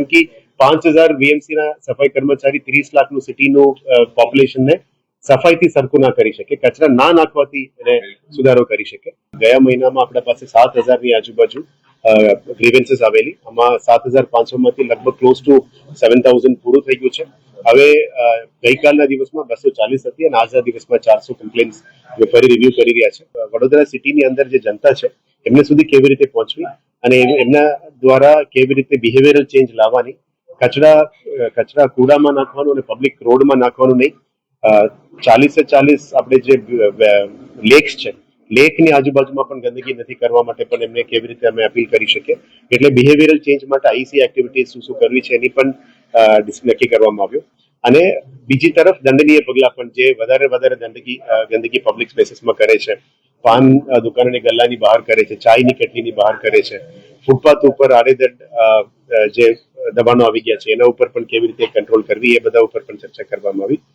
કે 5,000 વીએમસી ના સફાઈ કર્મચારી 30 લાખનું સિટીનું પોપ્યુલેશનને સફાઈથી સરખું ના કરી શકે, કચરા ના નાખવાથી એને સુધારો કરી શકે. ગયા મહિનામાં આપણા પાસે 7,000ની આજુબાજુ ગ્રીવન્સીસ આવેલી. આમાં 7,500 માંથી લગભગ ક્લોઝ ટુ 7,000 પૂરું થઈ ગયું છે. હવે ગઈકાલના દિવસમાં 240 હતી અને આજના દિવસમાં 400 કમ્પ્લેન્ટ્સ ફરી રિવ્યુ કરી રહ્યા છે. વડોદરા સિટીની અંદર જે જનતા છે એમને સુધી કેવી રીતે પહોંચવી અને એમના દ્વારા કેવી રીતે બિહેવિયરલ ચેન્જ લાવવાની, કચરા કૂડામાં નાખવાનું અને પબ્લિક રોડમાં નાખવાનું નહીં. 40 આપણે જે લેક્સ છે, લેકની આજુબાજુમાં પણ ગંદકી નથી કરવા માટે પણ એમને કેવી રીતે અમે અપીલ કરી શકીએ. એટલે બિહેવિયરલ ચેન્જ માટે આઈસી એક્ટિવિટીઝ શું કરવી છે એની પણ નક્કી કરવામાં આવ્યું. અને બીજી તરફ દંડનીય પગલા પણ, જે વધારે ગંદકી પબ્લિક સ્પેસીસમાં કરે છે, પાન દુકાનની ગલ્લાની બહાર કરે છે, ચાયની કેટલીની બહાર કરે છે, ફૂટપાથ ઉપર આડેધડ જે દબાણો આવી ગયા છે એના ઉપર પણ કેવી રીતે કંટ્રોલ કરવી, એ બધા ઉપર પણ ચર્ચા કરવામાં આવી.